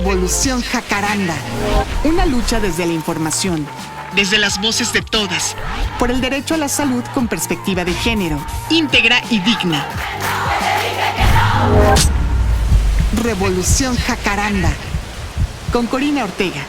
Revolución Jacaranda. Una lucha desde la información, desde las voces de todas, por el derecho a la salud con perspectiva de género, íntegra y digna. Revolución Jacaranda. Con Corina Ortega.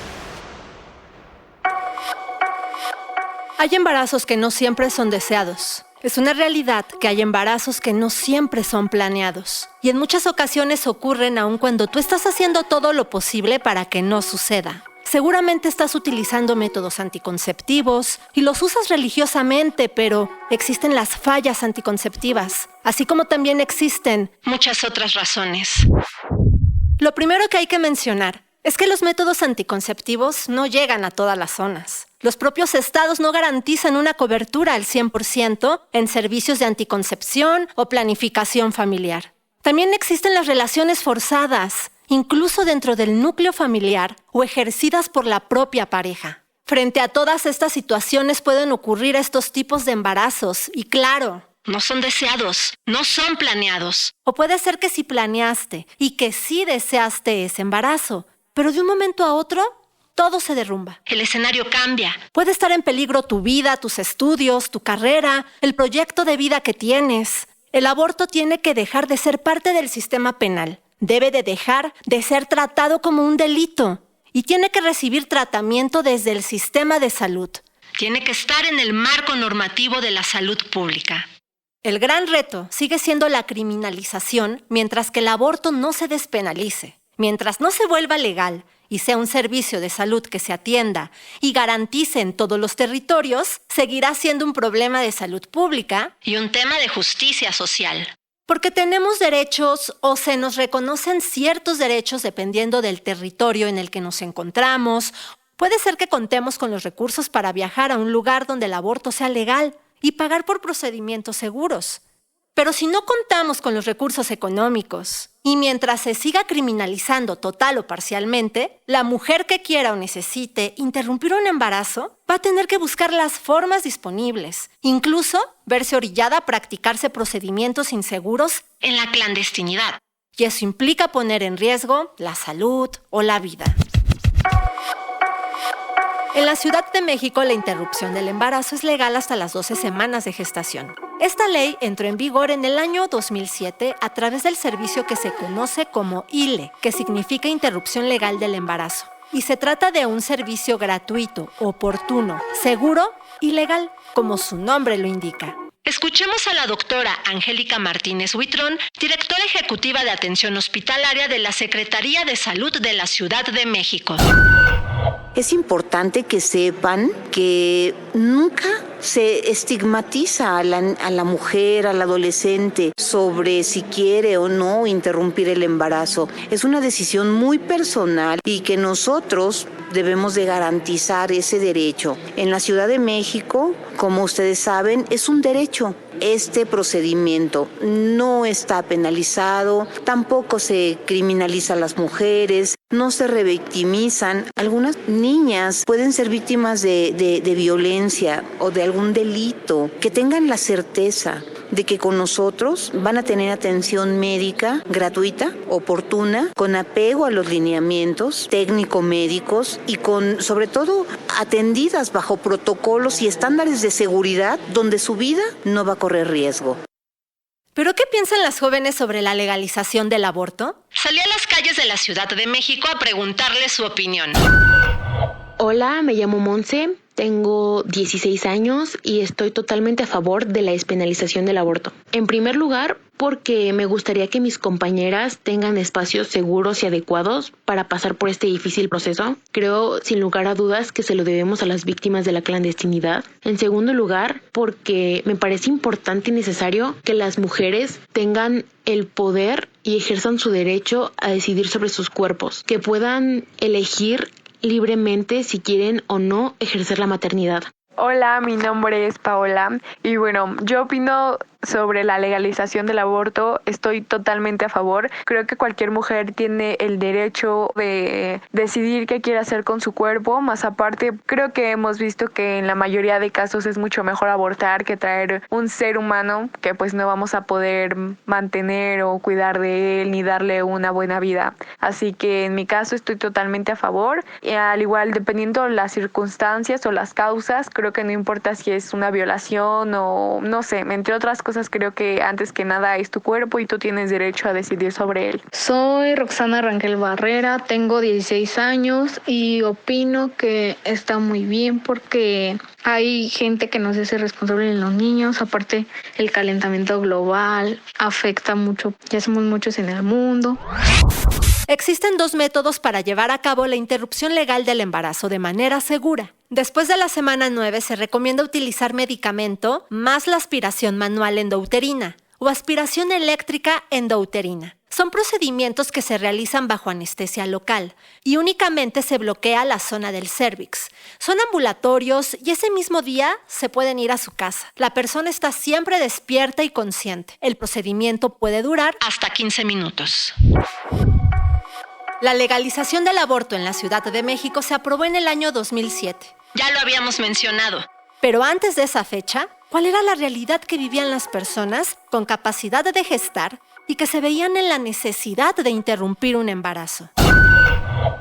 Hay embarazos que no siempre son deseados. Es una realidad que hay embarazos que no siempre son planeados. Y en muchas ocasiones ocurren aun cuando tú estás haciendo todo lo posible para que no suceda. Seguramente estás utilizando métodos anticonceptivos y los usas religiosamente, pero existen las fallas anticonceptivas, así como también existen muchas otras razones. Lo primero que hay que mencionar es que los métodos anticonceptivos no llegan a todas las zonas. Los propios estados no garantizan una cobertura al 100% en servicios de anticoncepción o planificación familiar. También existen las relaciones forzadas, incluso dentro del núcleo familiar o ejercidas por la propia pareja. Frente a todas estas situaciones pueden ocurrir estos tipos de embarazos y claro, no son deseados, no son planeados. O puede ser que sí planeaste y que sí deseaste ese embarazo, pero de un momento a otro, todo se derrumba. El escenario cambia. Puede estar en peligro tu vida, tus estudios, tu carrera, el proyecto de vida que tienes. El aborto tiene que dejar de ser parte del sistema penal. Debe de dejar de ser tratado como un delito. Y tiene que recibir tratamiento desde el sistema de salud. Tiene que estar en el marco normativo de la salud pública. El gran reto sigue siendo la criminalización mientras que el aborto no se despenalice. Mientras no se vuelva legal y sea un servicio de salud que se atienda y garantice en todos los territorios, seguirá siendo un problema de salud pública y un tema de justicia social. Porque tenemos derechos o se nos reconocen ciertos derechos dependiendo del territorio en el que nos encontramos. Puede ser que contemos con los recursos para viajar a un lugar donde el aborto sea legal y pagar por procedimientos seguros. Pero si no contamos con los recursos económicos y mientras se siga criminalizando total o parcialmente, la mujer que quiera o necesite interrumpir un embarazo va a tener que buscar las formas disponibles, incluso verse orillada a practicarse procedimientos inseguros en la clandestinidad. Y eso implica poner en riesgo la salud o la vida. En la Ciudad de México, la interrupción del embarazo es legal hasta las 12 semanas de gestación. Esta ley entró en vigor en el año 2007 a través del servicio que se conoce como ILE, que significa Interrupción Legal del Embarazo. Y se trata de un servicio gratuito, oportuno, seguro y legal, como su nombre lo indica. Escuchemos a la doctora Angélica Martínez Huitrón, directora ejecutiva de atención hospitalaria de la Secretaría de Salud de la Ciudad de México. Es importante que sepan que nunca se estigmatiza a la mujer, al adolescente, sobre si quiere o no interrumpir el embarazo. Es una decisión muy personal y que nosotros debemos de garantizar ese derecho. En la Ciudad de México, como ustedes saben, es un derecho. Este procedimiento no está penalizado, tampoco se criminaliza a las mujeres, no se revictimizan. Algunas niñas pueden ser víctimas de violencia o de algún delito. Que tengan la certeza de que con nosotros van a tener atención médica gratuita, oportuna, con apego a los lineamientos técnico-médicos y con, sobre todo, atendidas bajo protocolos y estándares de seguridad donde su vida no va a correr riesgo. ¿Pero qué piensan las jóvenes sobre la legalización del aborto? Salí a las calles de la Ciudad de México a preguntarles su opinión. Hola, me llamo Monse, tengo 16 años y estoy totalmente a favor de la despenalización del aborto. En primer lugar, porque me gustaría que mis compañeras tengan espacios seguros y adecuados para pasar por este difícil proceso. Creo, sin lugar a dudas, que se lo debemos a las víctimas de la clandestinidad. En segundo lugar, porque me parece importante y necesario que las mujeres tengan el poder y ejerzan su derecho a decidir sobre sus cuerpos, que puedan elegir libremente si quieren o no ejercer la maternidad. Hola, mi nombre es Paola y bueno, yo opino sobre la legalización del aborto, estoy totalmente a favor. Creo que cualquier mujer tiene el derecho de decidir qué quiere hacer con su cuerpo. Más aparte, creo que hemos visto que en la mayoría de casos es mucho mejor abortar que traer un ser humano que pues no vamos a poder mantener o cuidar de él ni darle una buena vida. Así que en mi caso estoy totalmente a favor. Y al igual, dependiendo las circunstancias o las causas, creo que no importa si es una violación o no sé, entre otras cosas, creo que antes que nada es tu cuerpo y tú tienes derecho a decidir sobre él. Soy Roxana Rangel Barrera, tengo 16 años y opino que está muy bien porque hay gente que no se hace responsable de los niños. Aparte, el calentamiento global afecta mucho, ya somos muchos en el mundo. Existen 2 métodos para llevar a cabo la interrupción legal del embarazo de manera segura. Después de la semana 9 se recomienda utilizar medicamento más la aspiración manual endouterina o aspiración eléctrica endouterina. Son procedimientos que se realizan bajo anestesia local y únicamente se bloquea la zona del cérvix. Son ambulatorios y ese mismo día se pueden ir a su casa. La persona está siempre despierta y consciente. El procedimiento puede durar hasta 15 minutos. La legalización del aborto en la Ciudad de México se aprobó en el año 2007. Ya lo habíamos mencionado. Pero antes de esa fecha, ¿cuál era la realidad que vivían las personas con capacidad de gestar y que se veían en la necesidad de interrumpir un embarazo?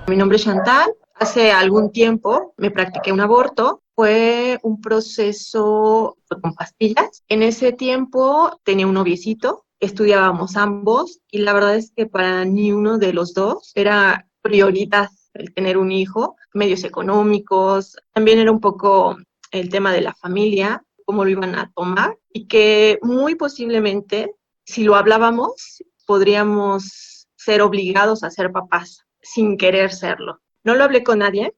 Mi nombre es Chantal. Hace algún tiempo me practiqué un aborto. Fue un proceso con pastillas. En ese tiempo tenía un noviecito. Estudiábamos ambos y la verdad es que para ni uno de los dos era prioridad el tener un hijo, medios económicos, también era un poco el tema de la familia, cómo lo iban a tomar y que muy posiblemente si lo hablábamos podríamos ser obligados a ser papás sin querer serlo. No lo hablé con nadie,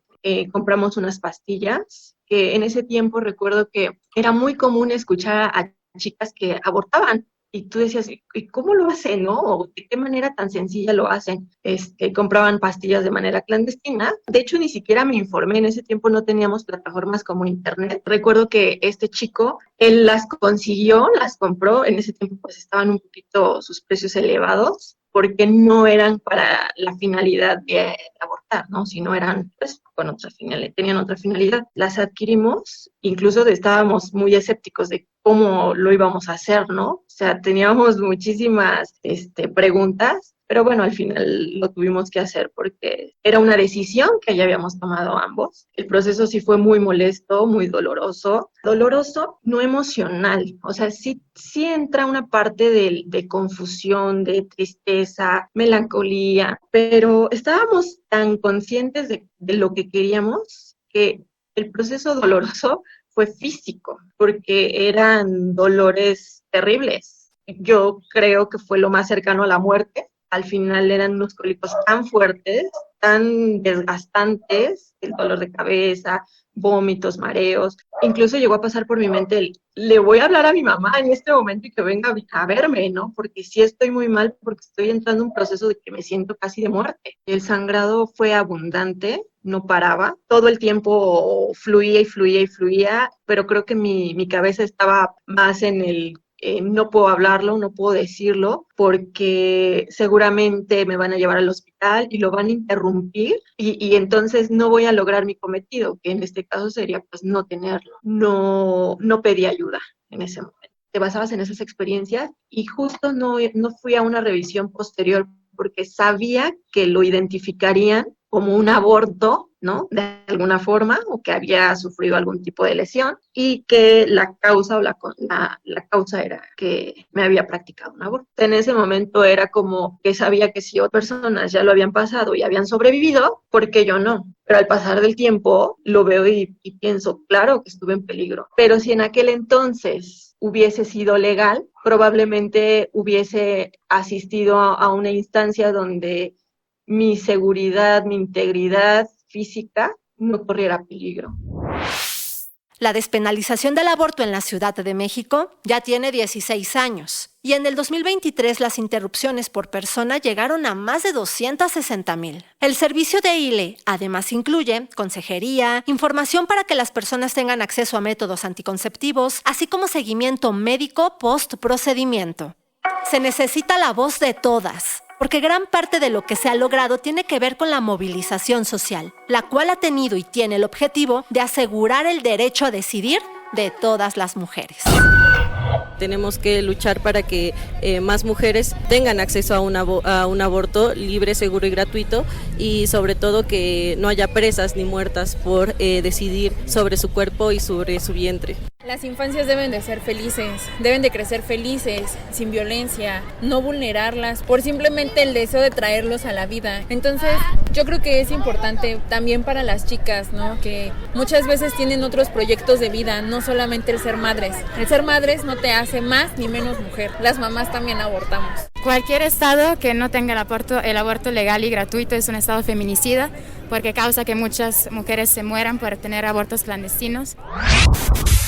compramos unas pastillas que en ese tiempo recuerdo que era muy común escuchar a chicas que abortaban. Y tú decías, ¿y cómo lo hacen, no? ¿O de qué manera tan sencilla lo hacen? Compraban pastillas de manera clandestina. De hecho, ni siquiera me informé. En ese tiempo no teníamos plataformas como internet. Recuerdo que este chico, él las consiguió, las compró. En ese tiempo pues estaban un poquito sus precios elevados porque no eran para la finalidad de abortar, ¿no? Sino eran, pues, con otra finalidad, tenían otra finalidad. Las adquirimos, incluso estábamos muy escépticos de cómo lo íbamos a hacer, ¿no? O sea, teníamos muchísimas preguntas, pero bueno, al final lo tuvimos que hacer porque era una decisión que ya habíamos tomado ambos. El proceso sí fue muy molesto, muy doloroso. Doloroso, no emocional. O sea, sí entra una parte de confusión, de tristeza, melancolía, pero estábamos tan conscientes de lo que queríamos que el proceso doloroso fue físico, porque eran dolores terribles. Yo creo que fue lo más cercano a la muerte. Al final eran unos cólicos tan fuertes, tan desgastantes, el dolor de cabeza, vómitos, mareos. Incluso llegó a pasar por mi mente le voy a hablar a mi mamá en este momento y que venga a verme, ¿no? Porque sí estoy muy mal, porque estoy entrando en un proceso de que me siento casi de muerte. El sangrado fue abundante, no paraba. Todo el tiempo fluía y fluía y fluía, pero creo que mi cabeza estaba más en no puedo hablarlo, no puedo decirlo, porque seguramente me van a llevar al hospital y lo van a interrumpir y entonces no voy a lograr mi cometido, que en este caso sería pues no tenerlo. No pedí ayuda en ese momento. Te basabas en esas experiencias y justo no fui a una revisión posterior porque sabía que lo identificarían como un aborto, ¿no? De alguna forma, o que había sufrido algún tipo de lesión, y que la causa o la causa era que me había practicado un aborto. En ese momento era como que sabía que si otras personas ya lo habían pasado y habían sobrevivido, ¿por qué yo no? Pero al pasar del tiempo lo veo y pienso, claro que estuve en peligro. Pero si en aquel entonces hubiese sido legal, probablemente hubiese asistido a una instancia donde mi seguridad, mi integridad física no corriera peligro. La despenalización del aborto en la Ciudad de México ya tiene 16 años. Y en el 2023 las interrupciones por persona llegaron a más de 260,000. El servicio de ILE además incluye consejería, información para que las personas tengan acceso a métodos anticonceptivos, así como seguimiento médico post-procedimiento. Se necesita la voz de todas, porque gran parte de lo que se ha logrado tiene que ver con la movilización social, la cual ha tenido y tiene el objetivo de asegurar el derecho a decidir de todas las mujeres. Tenemos que luchar para que más mujeres tengan acceso a un aborto libre, seguro y gratuito, y sobre todo que no haya presas ni muertas por decidir sobre su cuerpo y sobre su vientre. Las infancias deben de ser felices, deben de crecer felices, sin violencia, no vulnerarlas por simplemente el deseo de traerlos a la vida. Entonces, yo creo que es importante también para las chicas, ¿no? Que muchas veces tienen otros proyectos de vida, no solamente el ser madres. El ser madres no te hace más ni menos mujer. Las mamás también abortamos. Cualquier estado que no tenga el aborto legal y gratuito es un estado feminicida, porque causa que muchas mujeres se mueran por tener abortos clandestinos.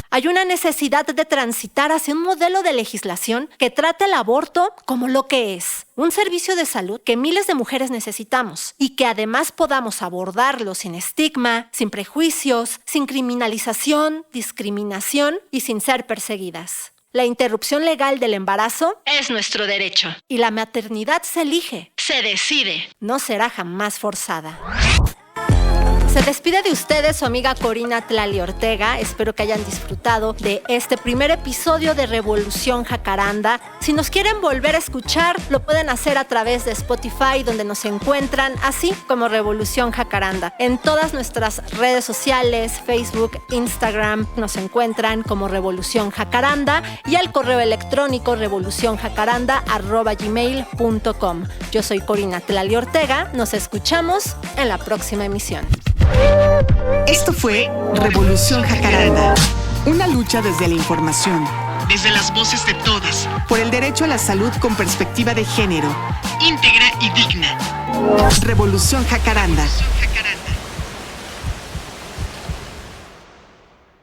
Hay una necesidad de transitar hacia un modelo de legislación que trate el aborto como lo que es, un servicio de salud que miles de mujeres necesitamos y que además podamos abordarlo sin estigma, sin prejuicios, sin criminalización, discriminación y sin ser perseguidas. La interrupción legal del embarazo es nuestro derecho y la maternidad se elige, se decide, no será jamás forzada. Se despide de ustedes su amiga Corina Tlali Ortega. Espero que hayan disfrutado de este primer episodio de Revolución Jacaranda. Si nos quieren volver a escuchar, lo pueden hacer a través de Spotify, donde nos encuentran así como Revolución Jacaranda. En todas nuestras redes sociales, Facebook, Instagram, nos encuentran como Revolución Jacaranda y al correo electrónico revolucionjacaranda@gmail.com. Yo soy Corina Tlali Ortega. Nos escuchamos en la próxima emisión. Esto fue Revolución Jacaranda, una lucha desde la información, desde las voces de todas, por el derecho a la salud con perspectiva de género, íntegra y digna. Revolución Jacaranda.